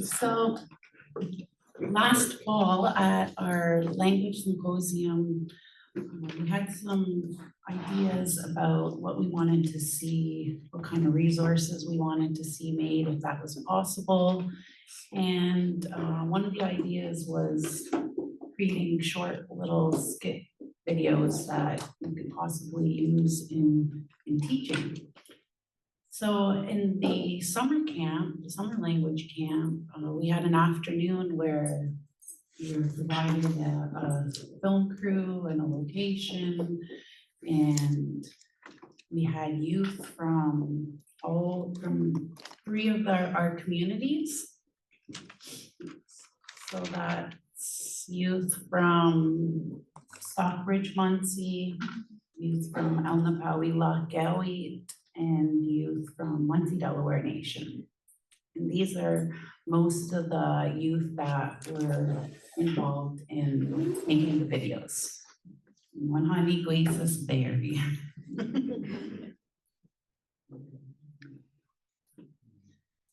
So last fall at our language symposium, we had some ideas about what we wanted to see, what kind of resources we wanted to see made, if that was possible. And one of the ideas was creating short little skit videos that we could possibly use in teaching. So in the summer camp, the summer language camp, we had an afternoon where we were provided a film crew and a location, and we had youth from three of our communities. So that's youth from Stockbridge, Munsee, youth from Lunaape, and youth from Munsee, Delaware Nation. And these are most of the youth that were involved in making the videos. One honey glaces berry.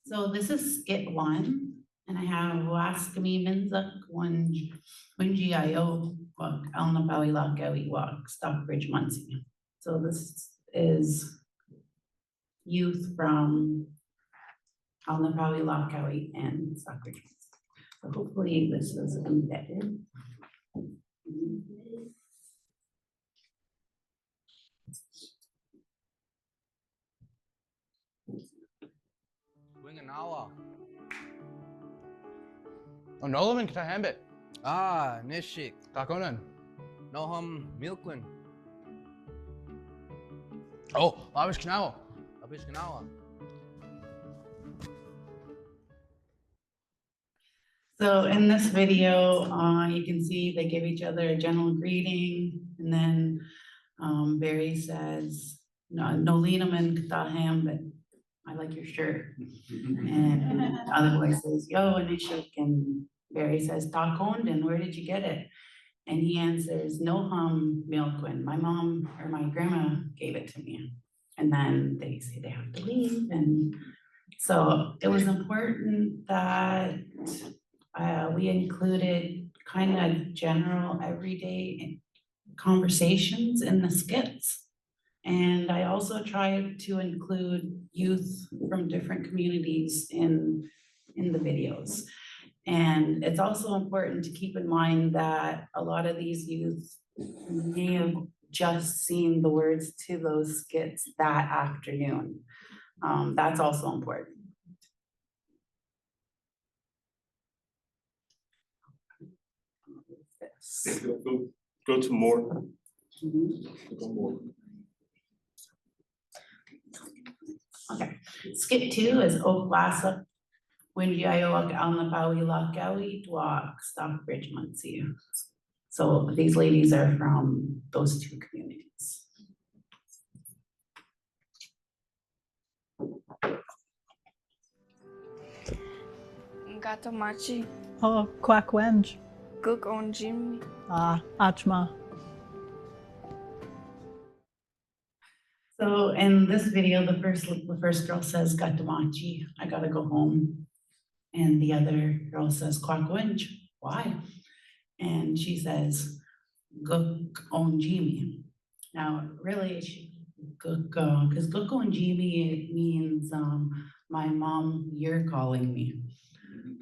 So this is skit one, and I have Waskami Minzak Winji-io Wak Lunaape Wak Stockbridge, Munsee. So this is youth from Lunaape and Stockbridge. So hopefully this is embedded. Wing an hour. Oh, Nolan, kita hambit. Ah, nishik. Takonan. Noham milkwin. Oh, labish kanao. Abish ganawa. So in this video, you can see they give each other a general greeting, and then Barry says, "No linaman kataham, but I like your shirt." And the other boy says, "Yo," and they shake, and Barry says, "Takond, and where did you get it?" And he answers, "No hum milkwin. My mom or my grandma gave it to me." And then they say they have to leave, and so it was important that we included kind of general everyday conversations in the skits. And I also tried to include youth from different communities in the videos. And it's also important to keep in mind that a lot of these youth may have just seen the words to those skits that afternoon. That's also important. Go to more. Go more. Okay, skit 2 is Oklasa, Winji-io Lunaape Dwak, Stockbridge, Munsee. So these ladies are from those two communities. Gatamachi, Oh, Kwakwenj. Guk on Jimmy. Achma. So in this video, the first girl says, "Gatamachi, I gotta go home." And the other girl says, "Kwakwenj, why?" And she says, "Guk on Jimmy." Now, really, because Guk on Jimmy means my mom, you're calling me.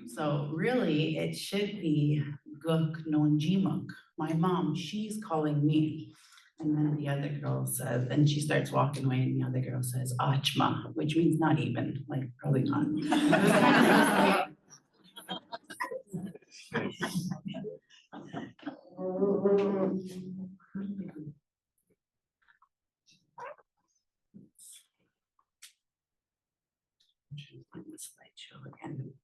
So really, it should be Guk non Jimuk, my mom, she's calling me. And then the other girl says, and she starts walking away, and the other girl says, "Achma," which means not even, like probably not. Slideshow again.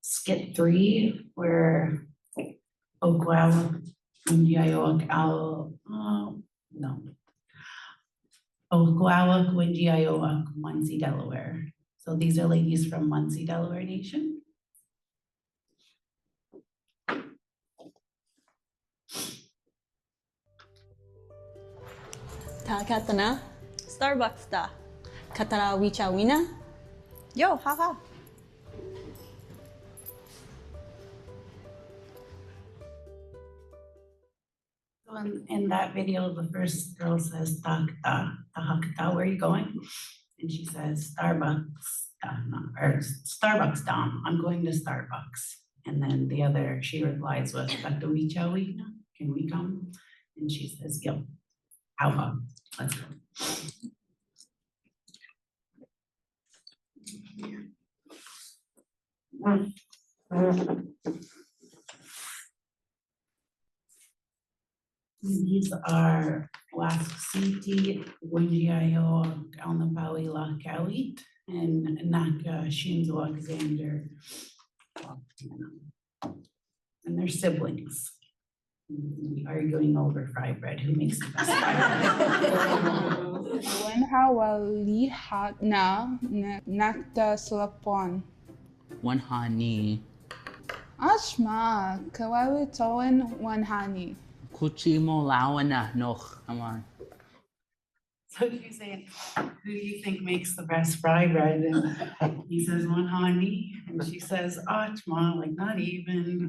Skit 3, where Okwala, Winji-io Okwala, Winji-io Munsee, Delaware. So these are ladies from Munsee, Delaware Nation. Ta katana. Starbucks ta. Katara wicha wina. Yo, haha. So in that video, the first girl says, "Takta, tahakta, where are you going?" And she says, "Starbucks, or Starbucks, Dom. I'm going to Starbucks." And then the other, she replies with, "Katuwichawi, can we come?" And she says, "Yo, how about? Let's go." These are Wask City, Winjiayo, Alnabawi Lakawit, and Naka Shinzo Alexander. And they're siblings. Arguing over fry bread, who makes the best fry bread. When hawali hat na nakta slapon. One hani. Ashma, kawawi toin one hani. Kuchi mo lawana noch. Come on. So she's saying, who do you think makes the best fry bread? And he says, one honey. And she says, Achma, like not even.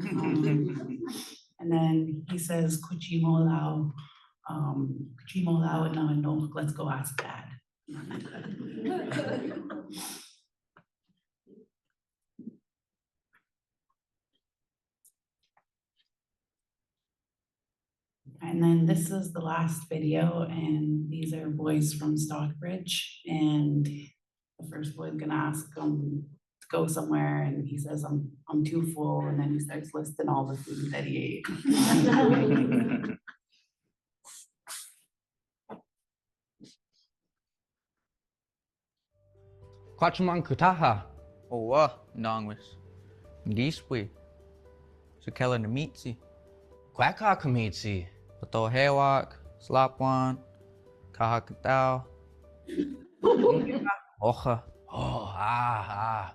And then he says, Kuchimo lao, and no, let's go ask Dad. And then this is the last video, and these are boys from Stockbridge, and the first boy's gonna ask him to go somewhere, and he says, I'm too full, and then he starts listing all the food that he ate. Kwachuman kutaha. Owa, nongwis. Giswi. Sukela namitsi. Kwaka kamitsi. Pato hewak. Slapwan. Kahakatao. Ocha. Oh, ah.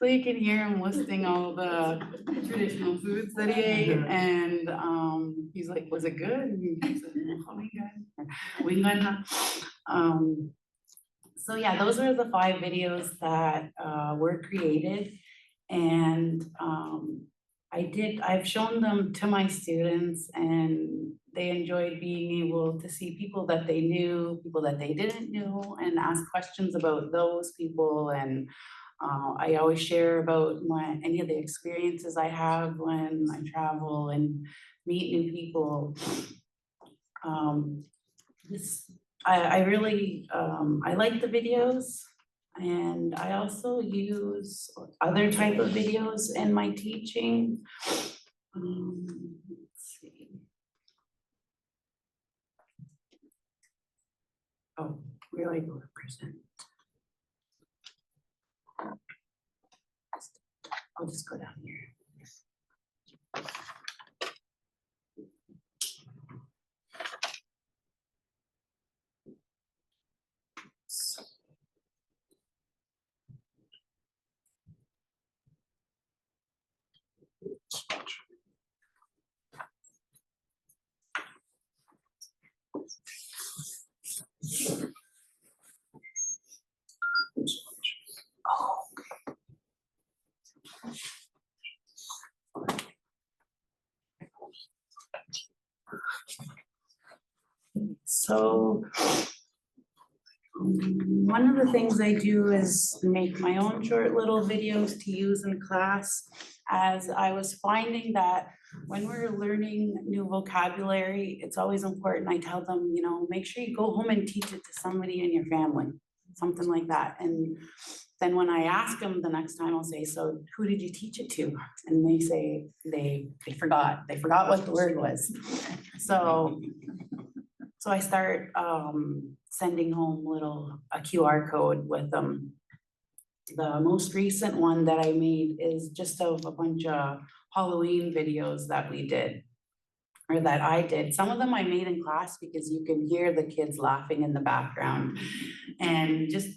So you can hear him listing all the traditional foods that he ate, and he's like, was it good? And he said, "Wingana." So yeah, those were the 5 videos that were created, and I've shown them to my students, and they enjoyed being able to see people that they knew, people that they didn't know, and ask questions about those people. And I always share about any of the experiences I have when I travel and meet new people. I really, I like the videos, and I also use other type of videos in my teaching. Let's see. Oh, where do I go to present? I'll just go down here. So one of the things I do is make my own short little videos to use in class, as I was finding that when we're learning new vocabulary, it's always important. I tell them, make sure you go home and teach it to somebody in your family, something like that. And then when I ask them the next time, I'll say, so who did you teach it to? And they say they forgot what the word was. So I start sending home a QR code with them. The most recent one that I made is just of a bunch of Halloween videos that we did, or that I did. Some of them I made in class because you can hear the kids laughing in the background, and just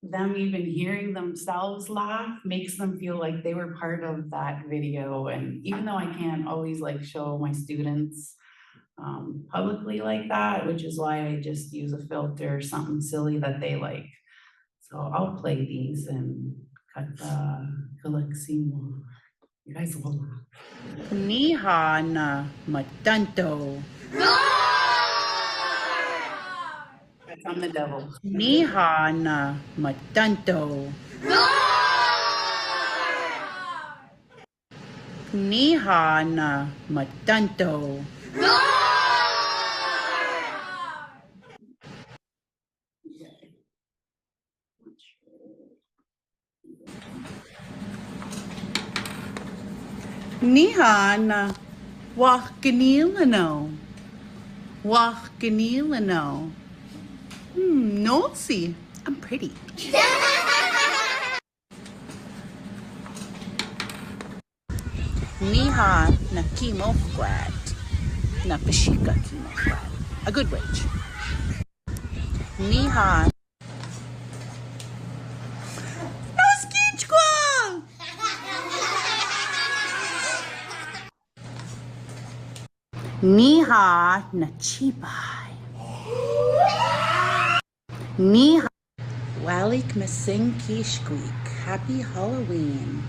them even hearing themselves laugh makes them feel like they were part of that video. And even though I can't always show my students publicly like that, which is why I just use a filter, something silly that they like. So I'll play these and cut the Galaximo. You guys will laugh. Niha na matanto. That's on the devil. Niha na matanto. Niha na matanto. Niha na wachganilano. Wachganilano. Munsee, I'm pretty. Niha na kimofquat. Na pashika kimofquat. A good wage. Niha. No skichqual! Niha na chibai. Niha. Walik masing kishqueak. Happy Halloween.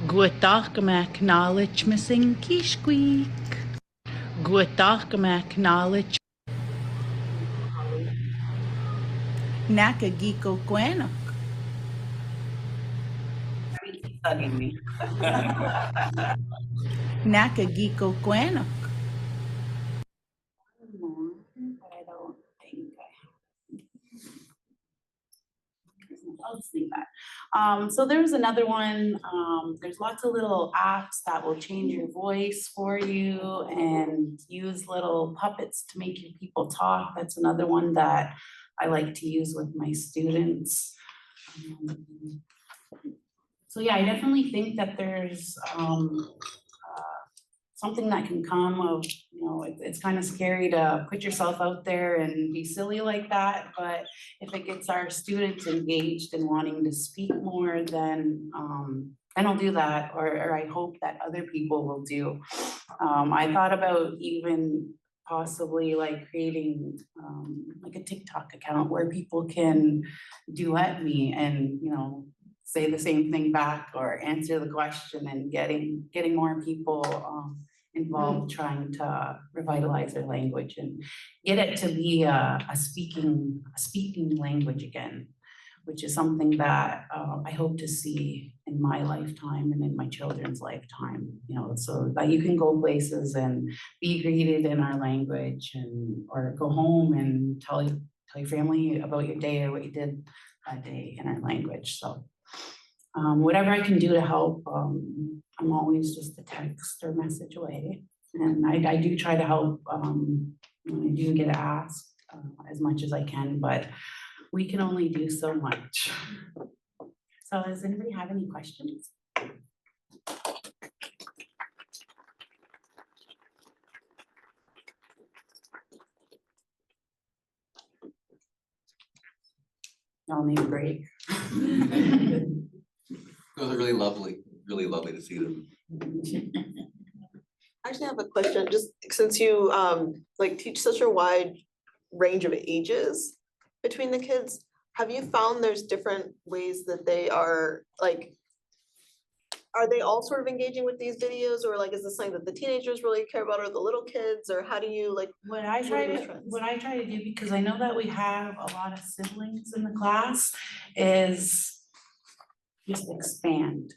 Guatakamak knowledge missing kishqueak. Guatakamak knowledge. Nakagiko Quanok. Bugging me. Nakagiko Quanok. But I don't think I'll see that. So there's another one. There's lots of little apps that will change your voice for you and use little puppets to make your people talk. That's another one that I like to use with my students. So yeah, I definitely think that there's something that can come of, it's kind of scary to put yourself out there and be silly like that, but if it gets our students engaged and wanting to speak more, then I'll do that, or I hope that other people will do. I thought about even possibly like creating like a TikTok account where people can duet me and, say the same thing back or answer the question, and getting more people involved, trying to revitalize their language and get it to be a speaking language again, which is something that I hope to see in my lifetime and in my children's lifetime, so that you can go places and be greeted in our language, or go home and tell your family about your day or what you did that day in our language. So whatever I can do to help, I'm always just a text or message away. And I do try to help when I do get asked as much as I can, but we can only do so much. So does anybody have any questions? Y'all need a break. Those are really lovely to see them. I actually have a question, just since you like teach such a wide range of ages between the kids, have you found there's different ways that they are they all sort of engaging with these videos, or is this something that the teenagers really care about, or the little kids, or how do you what I try to do, because I know that we have a lot of siblings in the class, is just expand,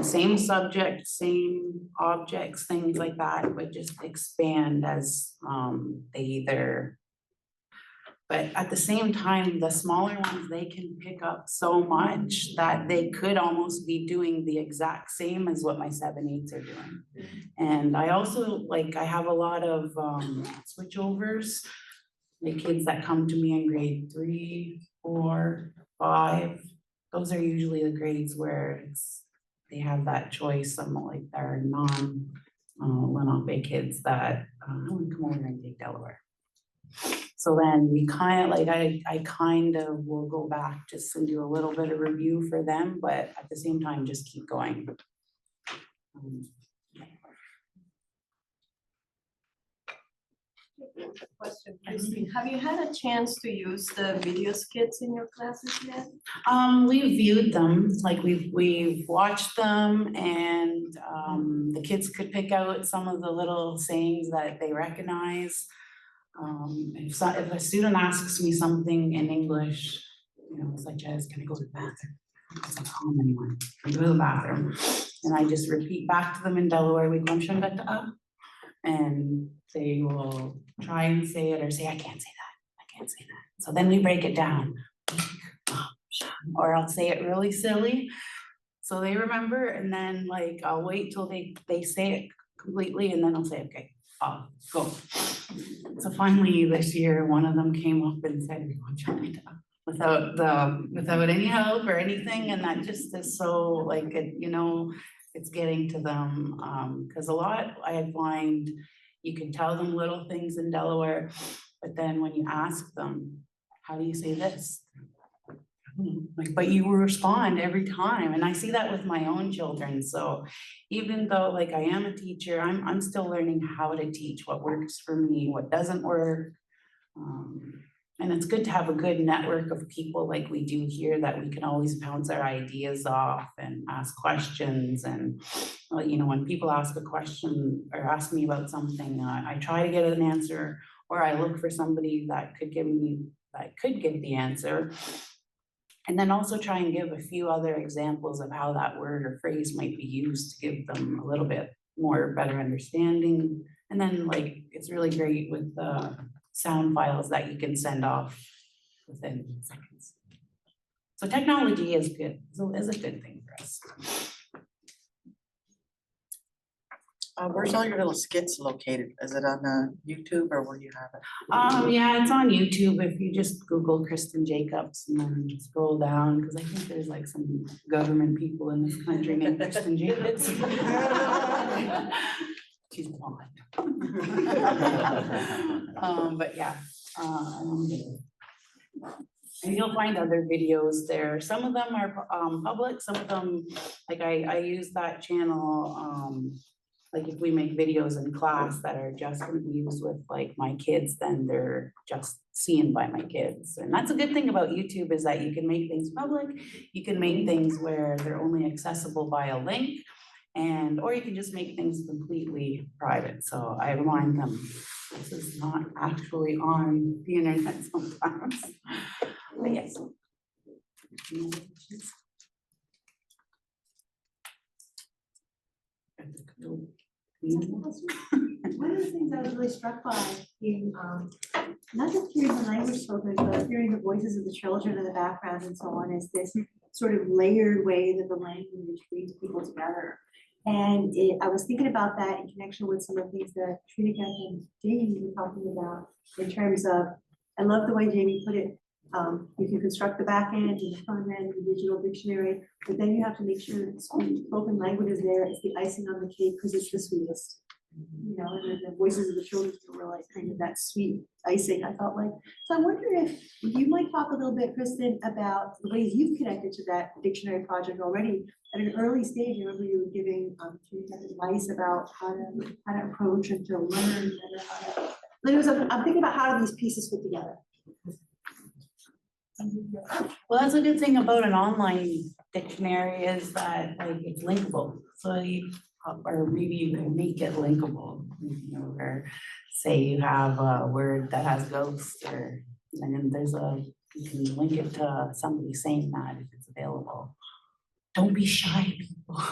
same subject, same objects, things like that, but just expand as they either. But at the same time, the smaller ones, they can pick up so much that they could almost be doing the exact same as what my 7/8s are doing. And I also I have a lot of switchovers, the kids that come to me in grade 3, 4, 5. Those are usually the grades where they have that choice. Some they're non-Lunaape kids that come over and take Delaware. So then we kind of I kind of will go back just and do a little bit of review for them, but at the same time, just keep going. Question, Kristin. Have you had a chance to use the video skits in your classes yet? We've viewed them, like we've watched them and the kids could pick out some of the little sayings that they recognize. If a student asks me something in English, you know, such as, can I go to the bathroom? It's a common one, I go to the bathroom, and I just repeat back to them in Delaware, we go, and they will try and say it or say, I can't say that, I can't say that. So then we break it down. Or I'll say it really silly, so they remember, and then like, I'll wait till they say it completely, and then I'll say, okay, go. So finally this year, one of them came up and said, we want China, without any help or anything, and that just is so like, you know, it's getting to them, because a lot I find you can tell them little things in Delaware, but then when you ask them, how do you say this? Like, but you will respond every time, and I see that with my own children. So even though like I am a teacher, I'm still learning how to teach, what works for me, what doesn't work. And it's good to have a good network of people like we do here, that we can always bounce our ideas off and ask questions. And you know, when people ask a question or ask me about something, I try to get an answer, or I look for somebody that could give the answer. And then also try and give a few other examples of how that word or phrase might be used to give them a little bit more better understanding. And then like, it's really great with the sound files that you can send off within seconds. So technology is good, is a good thing for us. Where's all your little skits located? Is it on YouTube or where do you have it? Yeah, it's on YouTube. If you just Google Kristin Jacobs and then scroll down, because I think there's like some government people in this country named Kristin Jacobs. She's blonde. But yeah, and you'll find other videos there. Some of them are public, some of them, like I use that channel, like if we make videos in class that are just gonna be used with like my kids, then they're just seen by my kids. And that's a good thing about YouTube, is that you can make things public, you can make things where they're only accessible by a link, or you can just make things completely private. So I remind them, this is not actually on the internet sometimes. But yes. One of the things I was really struck by in not just hearing the language spoken, but hearing the voices of the children in the background and so on, is this sort of layered way that the language brings people together. And I was thinking about that in connection with some of the things that Trina and Jamie were talking about, in terms of, I love the way Jamie put it, you can construct the back end and the front end, the digital dictionary, but then you have to make sure that the spoken language is there. It's the icing on the cake because it's the sweetest. You know, and the voices of the children were like kind of that sweet icing, I felt like. So I wonder if you might talk a little bit, Kristin, about the ways you've connected to that dictionary project already. At an early stage, I remember you were giving advice about how to approach and to learn. I'm thinking about how do these pieces fit together. Well, that's a good thing about an online dictionary, is that like it's linkable. So or maybe you can make it linkable, you know, or say you have a word that has ghost, and then you can link it to somebody saying that if it's available. Don't be shy, people.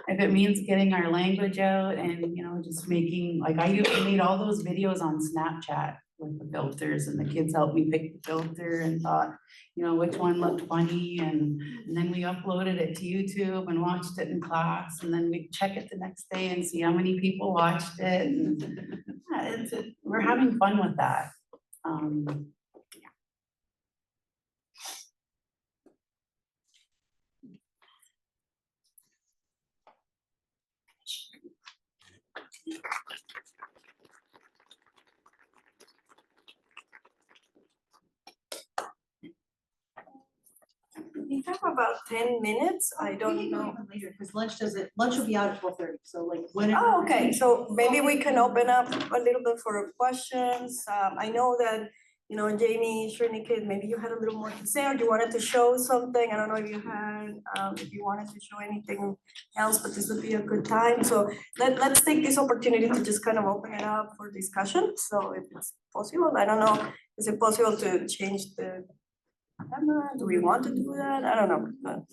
If it means getting our language out and, you know, just making, like I made all those videos on Snapchat with the filters, and the kids helped me pick the filter and thought, you know, which one looked funny, and then we uploaded it to YouTube and watched it in class, and then we check it the next day and see how many people watched it. And yeah, we're having fun with that. We have about 10 minutes. I We don't can go know. even later, because lunch will be out at 12:30, so like whenever. Oh, okay, so maybe we can open up a little bit for questions. I know that, you know, Jamie, Srinike, maybe you had a little more to say, or you wanted to show something. I don't know if you had, if you wanted to show anything else, but this would be a good time. So let's take this opportunity to just kind of open it up for discussion. So if it's possible, I don't know, is it possible to change the camera? Do we want to do that? I don't know.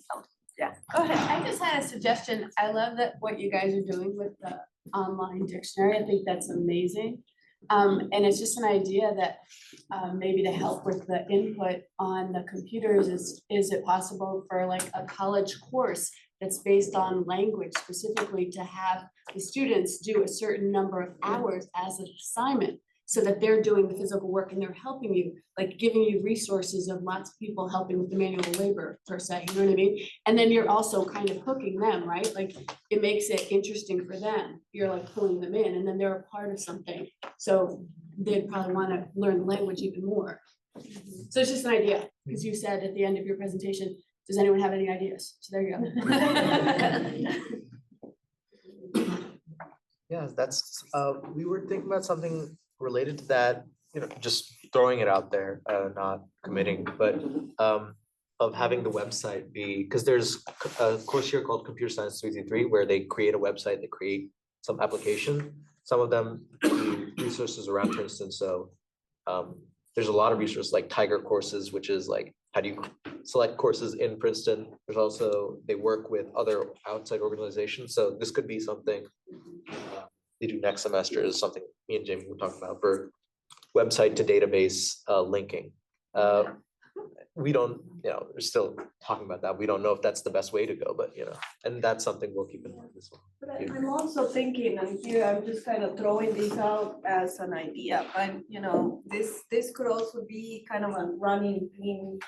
Yeah, go ahead. I just had a suggestion. I love that what you guys are doing with the online dictionary. I think that's amazing. And it's just an idea that maybe to help with the input on the computers, is it possible for like a college course that's based on language specifically to have the students do a certain number of hours as an assignment, so that they're doing the physical work and they're helping you, like giving you resources of lots of people helping with the manual labor per se, you know what I mean? And then you're also kind of hooking them, right? Like it makes it interesting for them. You're like pulling them in and then they're a part of something. So they'd probably want to learn the language even more. So it's just an idea, because you said at the end of your presentation, does anyone have any ideas? So there you go. Yeah, that's, we were thinking about something related to that, you know, just throwing it out there, not committing, but of having the website be, because there's a course here called Computer Science 333 where they create a website, they create some application. Some of them do resources around Princeton. So there's a lot of resources like Tiger courses, which is like, how do you select courses in Princeton? There's also, they work with other outside organizations. So this could be something they do next semester, is something me and Jamie were talking about for website to database linking. We don't, you know, we're still talking about that. We don't know if that's the best way to go, but you know, and that's something we'll keep in mind as well. But I'm also thinking, and here I'm just kind of throwing this out as an idea, but you know, this could also be kind of a running thing,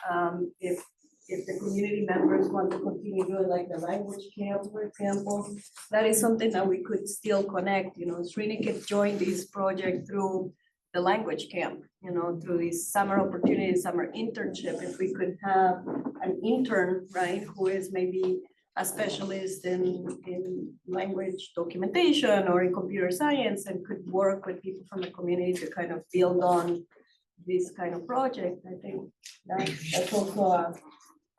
if the community members want to continue doing like the language camp, for example, that is something that we could still connect, you know, Srinike joined this project through the language camp, you know, through this summer opportunity, summer internship. If we could have an intern, right, who is maybe a specialist in language documentation or in computer science and could work with people from the community to kind of build on this kind of project, I think that's also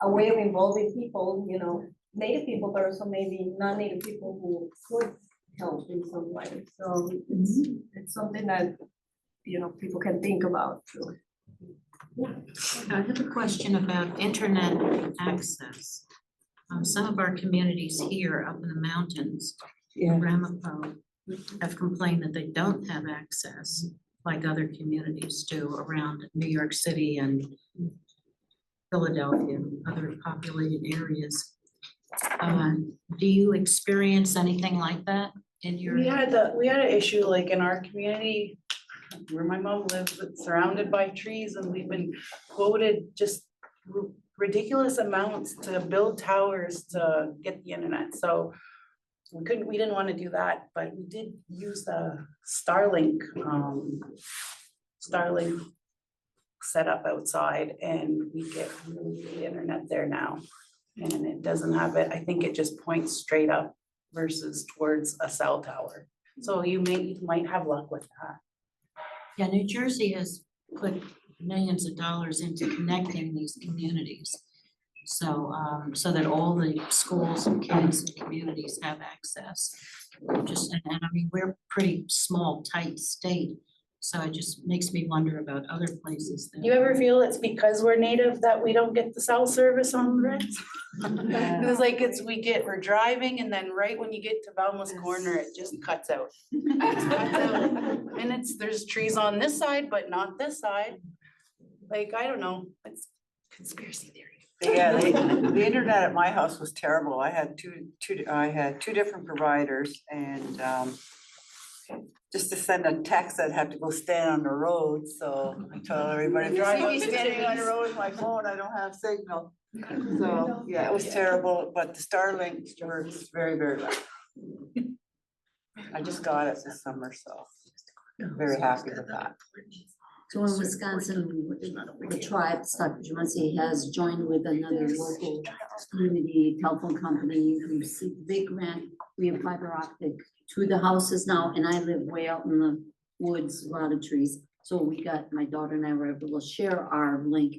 a way of involving people, you know, native people, but also maybe non-native people who could help in some way. So it's something that, you know, people can think about too. I have a question about internet access. Some of our communities here up in the mountains, Ramapo, have complained that they don't have access like other communities do around New York City and Philadelphia, other populated areas. Do you experience anything like that in your? We had an issue like in our community where my mom lives, it's surrounded by trees, and we've been quoted just ridiculous amounts to build towers to get the internet. So we didn't want to do that, but we did use the Starlink set up outside, and we get really good internet there now. And it doesn't have it, I think it just points straight up versus towards a cell tower. So you might have luck with that. Yeah, New Jersey has put millions of dollars into connecting these communities. So, so that all the schools and kids and communities have access. And I mean, we're a pretty small, tight state. So it just makes me wonder about other places. Do you ever feel it's because we're native that we don't get the cell service on the roads? It's like we're driving, and then right when you get to Valma's Corner, it just cuts out. And there's trees on this side, but not this side. Like, I don't know, it's conspiracy theory. Yeah, the internet at my house was terrible. I had two different providers, and just to send a text, I'd have to go stand on the road. So I told everybody, if you see me standing on the road with my phone, I don't have signal. So yeah, it was terrible, but the Starlink works very, very well. I just got it this summer, so I'm very happy with that. So in Wisconsin, the tribe, Munsee has joined with another local community telephone company who received a big grant. We have fiber optic to the houses now, and I live way out in the woods, a lot of trees. So we got, my daughter and I were able to share our link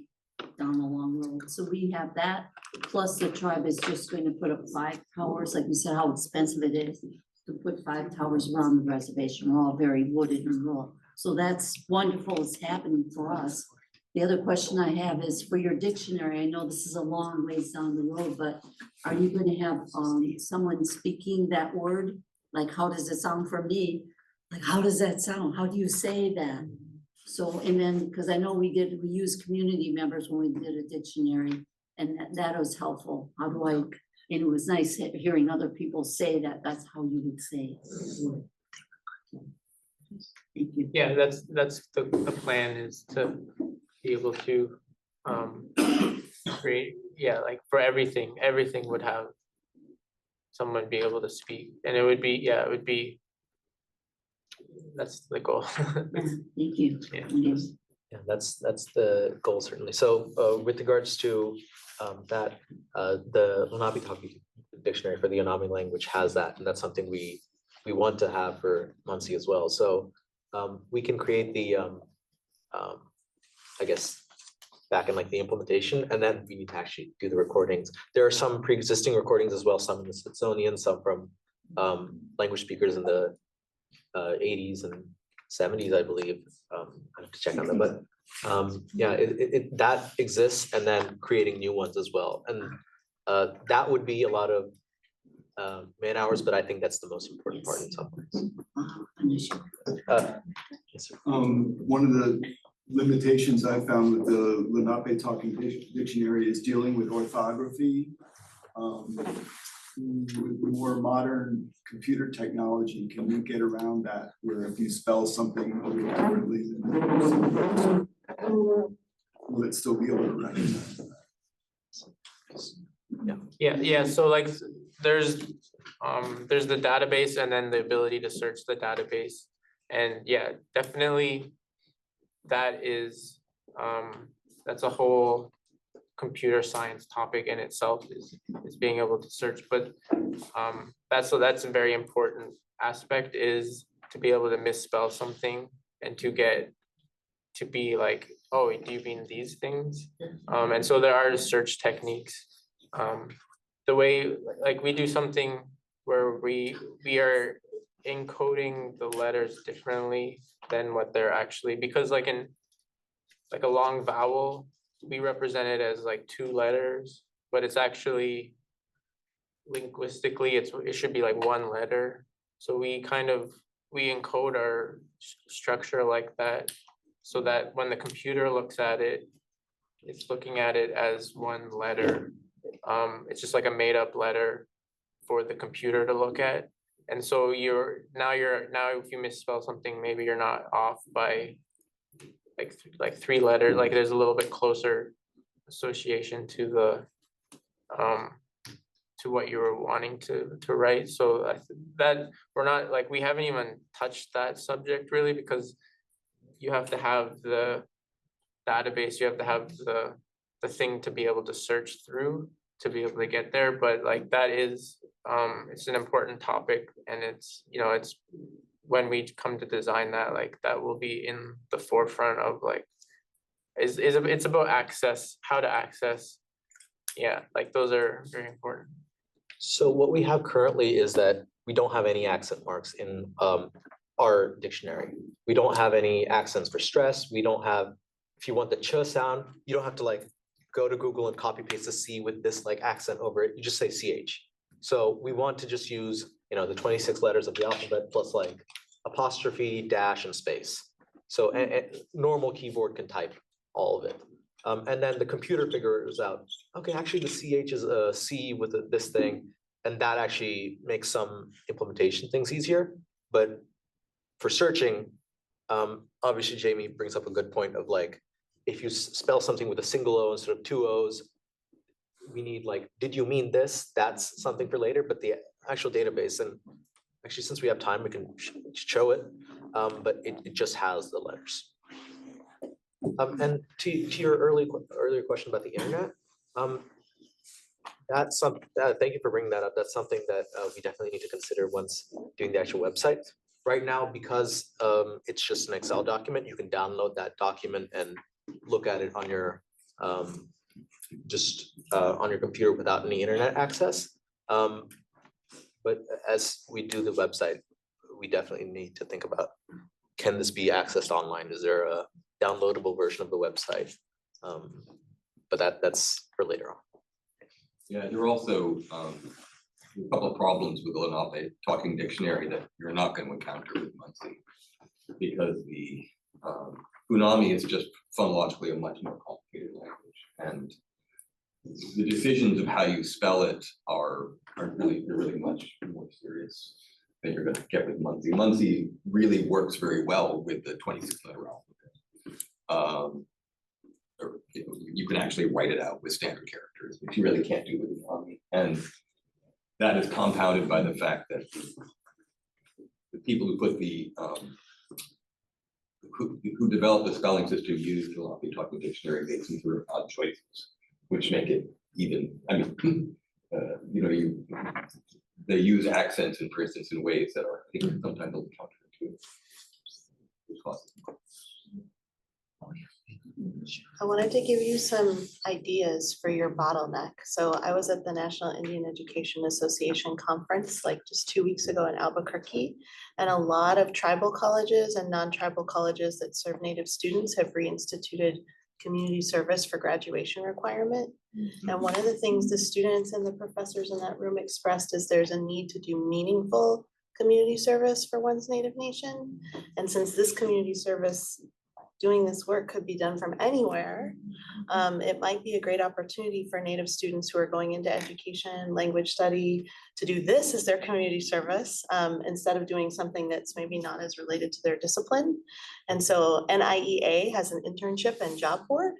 down the long road. So we have that, plus the tribe is just going to put up 5 towers, like we said, how expensive it is to put 5 towers around the reservation. We're all very wooded and rural. So that's wonderful, it's happening for us. The other question I have is for your dictionary, I know this is a long ways down the road, but are you going to have someone speaking that word? Like, how does it sound for me? Like, how does that sound? How do you say that? So, and then, because I know we used community members when we did a dictionary, and that was helpful. How do I, and it was nice hearing other people say that, that's how you would say it. Thank you. Yeah, that's the plan, is to be able to create, yeah, like for everything would have someone be able to speak, and it would be, yeah, it would be, that's the goal. Thank you. Yeah, that's the goal, certainly. So with regards to that, the Lunaape Talkie dictionary for the Yanomami language has that, and that's something we want to have for Munsee as well. So we can create the I guess back in like the implementation, and then we need to actually do the recordings. There are some pre-existing recordings as well, some in the Smithsonian, some from language speakers in the 80s and 70s, I believe. I have to check on them, but yeah, that exists, and then creating new ones as well. And that would be a lot of man hours, but I think that's the most important part in some ways. Yes, sir. One of the limitations I found with the Lunaape Talking Dictionary is dealing with orthography. With more modern computer technology, can we get around that, where if you spell something a little differently, will it still be able to recognize that? Yeah, so like there's the database, and then the ability to search the database. And yeah, definitely that is that's a whole computer science topic in itself, is being able to search. But that's a very important aspect, is to be able to misspell something and to be like, oh, do you mean these things? And so there are search techniques. The way, like, we do something where we are encoding the letters differently than what they're actually, because like in like a long vowel, we represent it as like 2 letters, but it's actually linguistically it should be like 1 letter. So we encode our structure like that, so that when the computer looks at it, it's looking at it as 1 letter. It's just like a made up letter for the computer to look at. And so now if you misspell something, maybe you're not off by like 3 letters, like there's a little bit closer association to the to what you were wanting to write. So that we're not, like, we haven't even touched that subject really, because you have to have the database, you have to have the thing to be able to search through to be able to get there. But like that is it's an important topic, and it's, you know, it's when we come to design that, like that will be in the forefront of like it's about access, how to access. Yeah, like those are very important. So what we have currently is that we don't have any accent marks in our dictionary. We don't have any accents for stress. We don't have, if you want the ch sound, you don't have to like go to Google and copy paste the C with this like accent over it. You just say CH. So we want to just use, you know, the 26 letters of the alphabet plus like apostrophe, dash, and space. So a normal keyboard can type all of it. And then the computer figures out, okay, actually the CH is a C with this thing, and that actually makes some implementation things easier. But for searching, obviously Jamie brings up a good point of like, if you spell something with a single O instead of 2 O's, we need like, did you mean this? That's something for later, but the actual database, and actually since we have time, we can show it, but it just has the letters. And to your earlier question about the internet, that's thank you for bringing that up. That's something that we definitely need to consider once doing the actual website. Right now, because it's just an Excel document, you can download that document and look at it on your on your computer without any internet access. But as we do the website, we definitely need to think about, can this be accessed online? Is there a downloadable version of the website? But that's for later on. Yeah, there are also a couple of problems with the Lunaape talking dictionary that you're not going to encounter with Munsee, because the Unami is just phonologically a much more complicated language, and the decisions of how you spell it are really much more serious than you're going to get with Munsee. Munsee really works very well with the 26-letter alphabet. You can actually write it out with standard characters, which you really can't do with Unami. And that is compounded by the fact that the people who put the who developed the spelling system use the Lunaape talking dictionary, made some sort of odd choices, which make it even. I mean, they use accents, and for instance, in ways that are, I think, sometimes a little counterintuitive. I wanted to give you some ideas for your bottleneck. So I was at the National Indian Education Association conference like just 2 weeks ago in Albuquerque, and a lot of tribal colleges and non-tribal colleges that serve Native students have reinstituted community service for graduation requirement. And one of the things the students and the professors in that room expressed is there's a need to do meaningful community service for one's Native nation. And since this community service, doing this work could be done from anywhere, it might be a great opportunity for Native students who are going into education, language study, to do this as their community service, instead of doing something that's maybe not as related to their discipline. And so NIEA has an internship and job board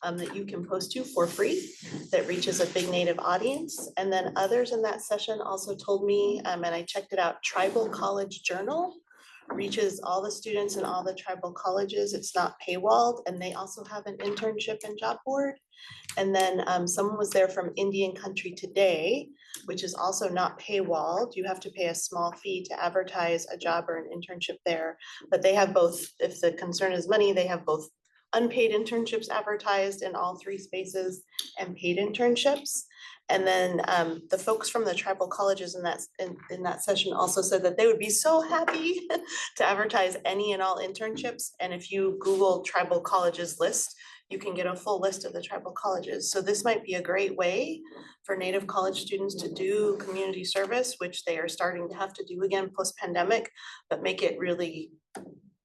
that you can post to for free that reaches a big Native audience. And then others in that session also told me, and I checked it out, Tribal College Journal reaches all the students in all the tribal colleges. It's not paywalled, and they also have an internship and job board. And then someone was there from Indian Country Today, which is also not paywalled. You have to pay a small fee to advertise a job or an internship there, but they have both. If the concern is money, they have both unpaid internships advertised in all 3 spaces and paid internships. And then the folks from the tribal colleges in that session also said that they would be so happy to advertise any and all internships. And if you Google tribal colleges list, you can get a full list of the tribal colleges. So this might be a great way for Native college students to do community service, which they are starting to have to do again post-pandemic, but make it really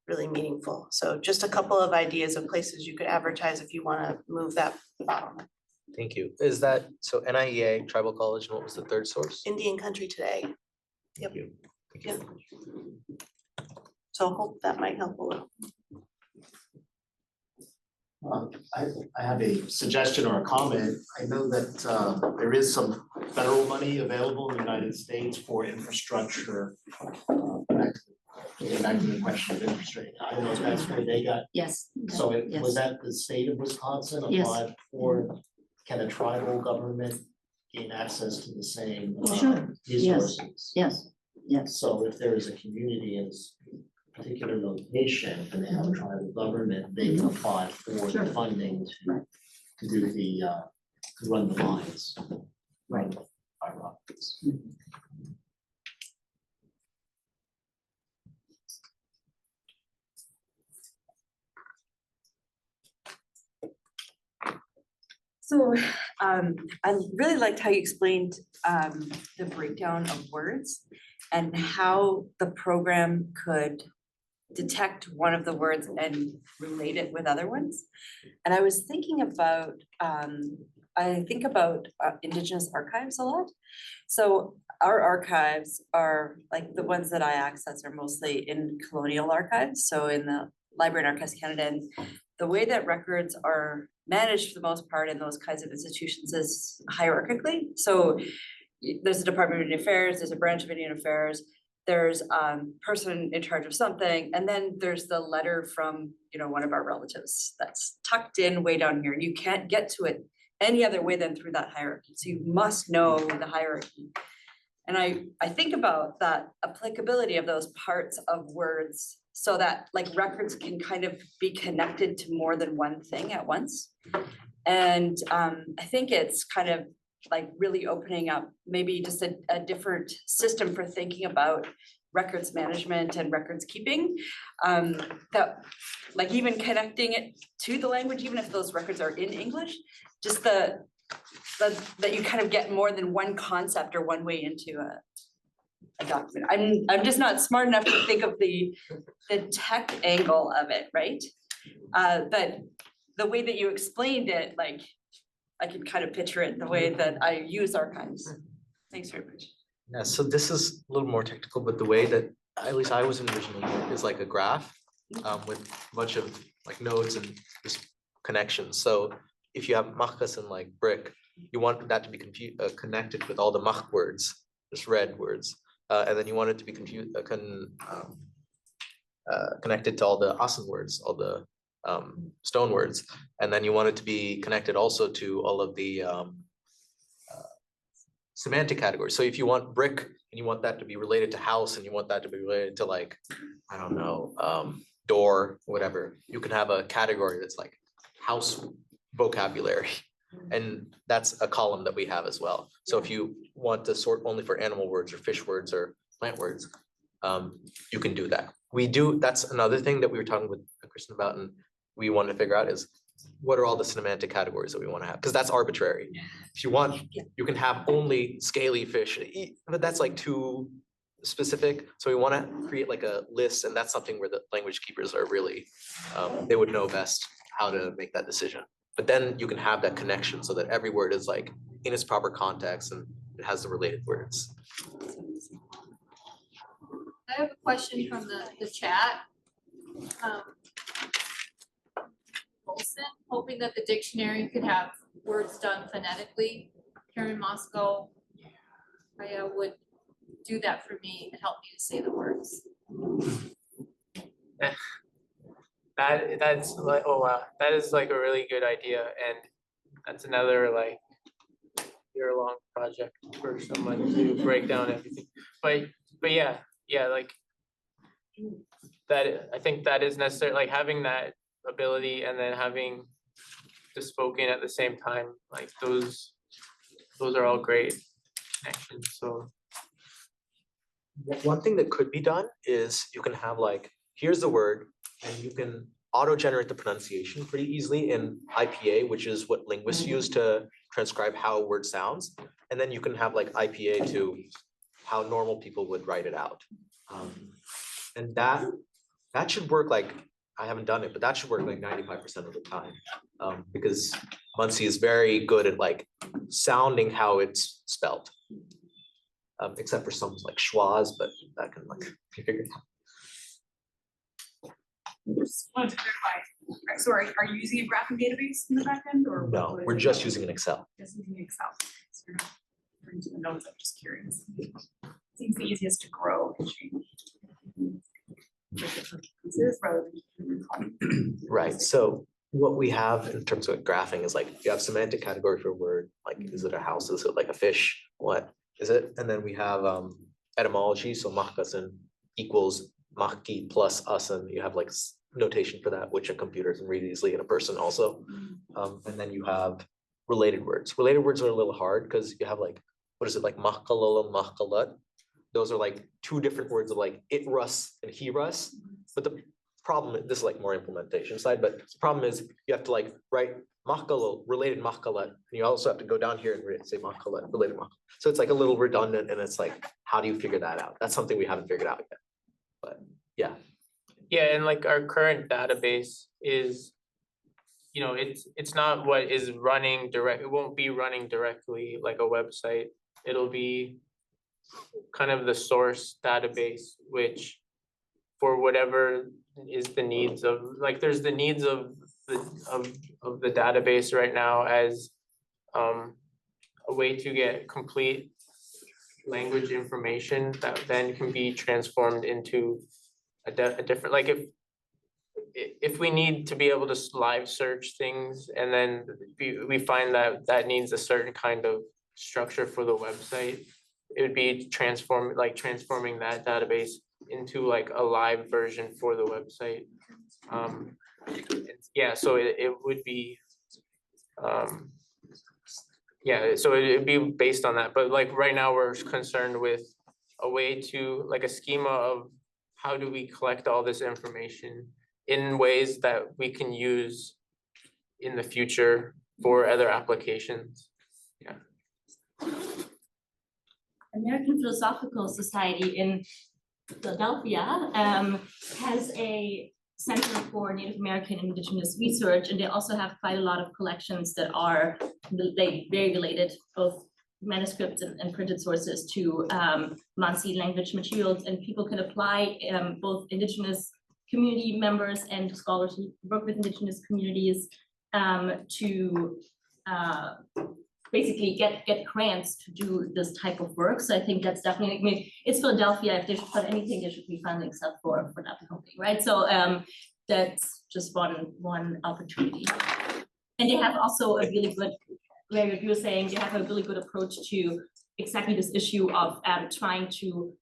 meaningful. So just a couple of ideas of places you could advertise if you want to move that bottleneck. Thank you. Is that, so NIEA, Tribal College, and what was the third source? Indian Country Today. Yep. Thank you. Yep. So I hope that might help a little. I have a suggestion or a comment. I know that there is some federal money available in the United States for infrastructure. Back to the question of infrastructure. I don't know if that's where they got. Yes. So it Yes. was that the state of Wisconsin Yes. applied for, can a tribal government gain access to the same Sure. resources? Yes, yes. So if there is a community in a particular location and they have a tribal government, they can apply for Sure. the funding to do the to run the lines. Right. Fiber optics. So I really liked how you explained the breakdown of words and how the program could detect one of the words and relate it with other ones. And I was thinking about, I think about Indigenous archives a lot. So our archives are like the ones that I access are mostly in colonial archives. So in the Library and Archives Canada, and the way that records are managed for the most part in those kinds of institutions is hierarchically. So there's a Department of Indian Affairs, there's a branch of Indian Affairs, there's person in charge of something, and then there's the letter from, you know, one of our relatives that's tucked in way down here. You can't get to it any other way than through that hierarchy. So you must know the hierarchy. And I think about that applicability of those parts of words so that like records can kind of be connected to more than one thing at once. And I think it's kind of like really opening up maybe just a different system for thinking about records management and records keeping. That like even connecting it to the language, even if those records are in English, just that you kind of get more than one concept or one way into a document. I'm just not smart enough to think of the tech angle of it, right? But the way that you explained it, like I could kind of picture it the way that I use archives. Thanks very much. Yeah, so this is a little more technical, but the way that at least I was envisioning it is like a graph with a bunch of like nodes and just connections. So if you have machkas and like brick, you want that to be connected with all the mach words, just red words, and then you want it to be connected to all the asan words, all the stone words, and then you want it to be connected also to all of the semantic categories. So if you want brick and you want that to be related to house and you want that to be related to like, I don't know, door, whatever, you can have a category that's like house vocabulary. And that's a column that we have as well. So if you want to sort only for animal words or fish words or plant words, you can do that. That's another thing that we were talking with Kristin about and we want to figure out is what are all the semantic categories that we want to have? Because that's arbitrary. If you want, you can have only scaly fish, but that's like too specific. So we want to create like a list, and that's something where the language keepers are really, they would know best how to make that decision. But then you can have that connection so that every word is like in its proper context and it has the related words. I have a question from the chat. Olson, hoping that the dictionary could have words done phonetically. Here in Moscow, I would do that for me and help me to say the words. That's like, oh wow, that is like a really good idea, and that's another like year-long project for someone to break down everything. But yeah, like that. I think that is necessary. Like having that ability and then having the spoken at the same time, like those are all great connections. So one thing that could be done is you can have like, here's the word, and you can auto-generate the pronunciation pretty easily in IPA, which is what linguists use to transcribe how a word sounds. And then you can have like IPA to how normal people would write it out. And that should work like, I haven't done it, but that should work like 95% of the time. Because Munsee is very good at like sounding how it's spelled. Except for some like schwas, but that can like be figured out. Just wanted to clarify. So are you using a graphing database in the backend or? No, we're just using an Excel. Just using Excel. So you're not referring to the notes, I'm just curious. Seems the easiest to grow and change. Pieces rather than. Right, so what we have in terms of graphing is like, you have semantic category for a word, like is it a house, is it like a fish, what is it? And then we have etymology, so mahkasan equals mahki plus asan, you have like notation for that, which a computer can read easily and a person also. And then you have related words. Related words are a little hard because you have like, what is it, like mahkalala, mahkalat. Those are like two different words of like it rus and he rus. But the problem, this is like more implementation side, but the problem is you have to like write mahkalal, related mahkalat, and you also have to go down here and say mahkalat, related mahkalat. So it's like a little redundant, and it's like, how do you figure that out? That's something we haven't figured out yet. But yeah. Yeah, and like our current database is, you know, it's not what is running direct, it won't be running directly like a website. It'll be kind of the source database, which for whatever is the needs of, like there's the needs of the database right now as a way to get complete language information that then can be transformed into a different, like if we need to be able to live search things and then we find that that needs a certain kind of structure for the website, it would be transforming that database into like a live version for the website. Yeah, so it would be yeah, so it'd be based on that, but like right now we're concerned with a way to, like a schema of how do we collect all this information in ways that we can use in the future for other applications. Yeah. American Philosophical Society in Philadelphia has a Center for Native American and Indigenous Research, and they also have quite a lot of collections that are very related, both manuscripts and printed sources, to Munsee language materials, and people can apply, both Indigenous community members and scholars who work with Indigenous communities, to basically get grants to do this type of work. So I think that's definitely, I mean, it's Philadelphia. If they should fund anything, there should be funding stuff for that whole thing, right? So that's just one opportunity. And they have also a really good, where you were saying, they have a really good approach to exactly this issue of trying to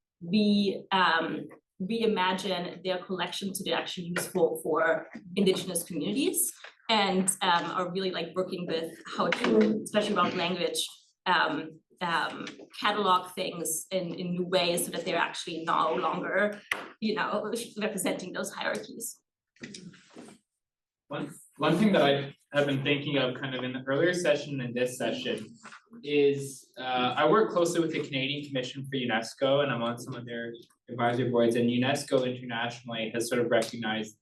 reimagine their collection so they're actually useful for Indigenous communities, and are really like working with how to, especially around language, catalog things in new ways so that they're actually no longer, you know, representing those hierarchies. One thing that I have been thinking of kind of in the earlier session and this session is I work closely with the Canadian Commission for UNESCO, and I'm on some of their advisory boards, and UNESCO internationally has sort of recognized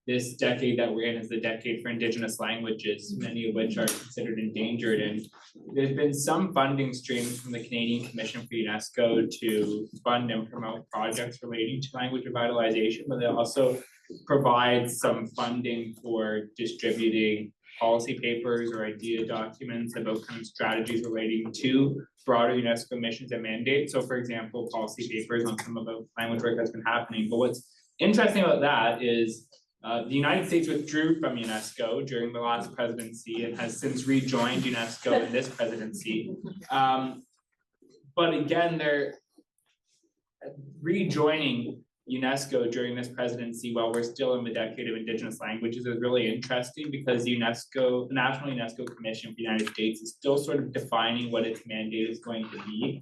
this decade that we're in as the decade for Indigenous languages, many of which are considered endangered. And there's been some funding streams from the Canadian Commission for UNESCO to fund and promote projects relating to language revitalization, but they also provide some funding for distributing policy papers or idea documents about kind of strategies relating to broader UNESCO missions and mandates. So for example, policy papers on some of the language work that's been happening. But what's interesting about that is the United States withdrew from UNESCO during the last presidency and has since rejoined UNESCO in this presidency. But again, they're rejoining UNESCO during this presidency while we're still in the decade of Indigenous languages is really interesting, because the UNESCO, the National UNESCO Commission for the United States is still sort of defining what its mandate is going to be.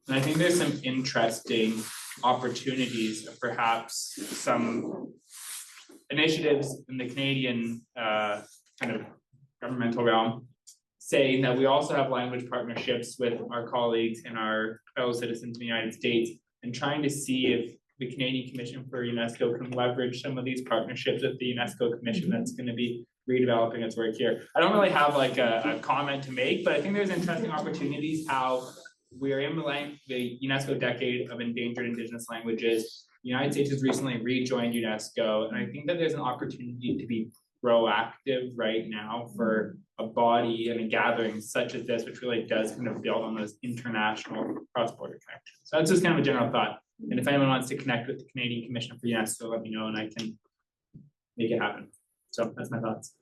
And I think there's some interesting opportunities, perhaps some initiatives in the Canadian kind of governmental realm, saying that we also have language partnerships with our colleagues and our fellow citizens in the United States, and trying to see if the Canadian Commission for UNESCO can leverage some of these partnerships with the UNESCO Commission that's going to be redeveloping its work here. I don't really have like a comment to make, but I think there's interesting opportunities how we're in the UNESCO decade of endangered Indigenous languages. The United States has recently rejoined UNESCO, and I think that there's an opportunity to be proactive right now for a body and a gathering such as this, which really does kind of build on those international cross-border connections. So that's just kind of a general thought. And if anyone wants to connect with the Canadian Commission for UNESCO, let me know and I can make it happen. So that's my thoughts.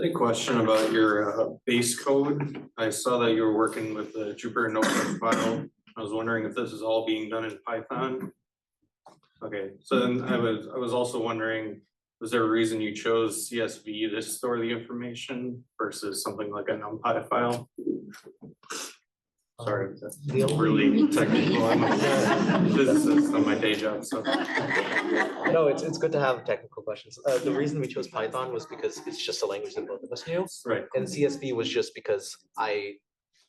A question about your base code. I saw that you were working with the Jupyter Notebook file. I was wondering if this is all being done in Python. Okay, so then I was also wondering, was there a reason you chose CSV to store the information versus something like a NumPy file? Sorry, that's really technical. I'm a physicist on my day job, so. No, it's good to have technical questions. The reason we chose Python was because it's just a language that both of us knew. Right. And CSV was just because I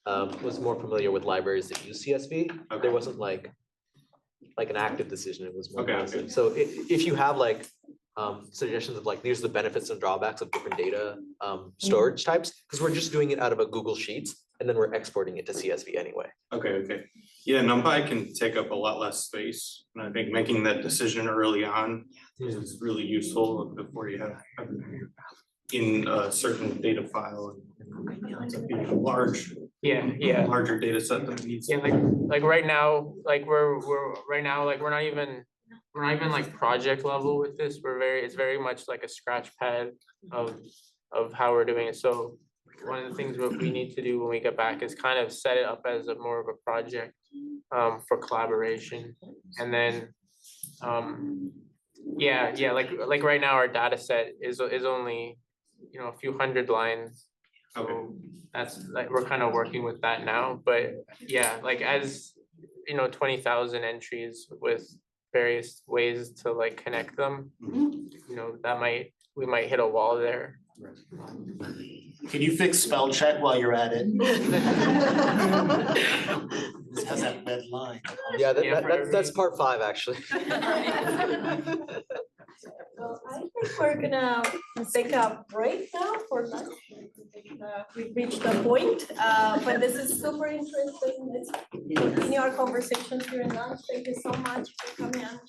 was more familiar with libraries that use CSV. Okay. There wasn't like an active decision. It was more passive. So if you have like suggestions of like, these are the benefits and drawbacks of different data storage types, because we're just doing it out of a Google Sheets and then we're exporting it to CSV anyway. Okay. Yeah, NumPy can take up a lot less space. And I think making that decision early on is really useful before you have in a certain data file and ends up being a large Yeah. Larger data set that needs. Yeah, like right now, like we're right now, like we're not even like project level with this. It's very much like a scratch pad of how we're doing it. So one of the things what we need to do when we get back is kind of set it up as a more of a project for collaboration. And then like right now our data set is only, you know, a few hundred lines. So that's like, we're kind of working with that now, but yeah, like as, you know, 20,000 entries with various ways to like connect them, you know, we might hit a wall there. Can you fix spell check while you're at it? This has that red line. Yeah, that's part 5, actually. Well, I think we're gonna take a break now for lunch. We've reached the point, but this is super interesting. Let's continue our conversation during lunch. Thank you so much for coming on.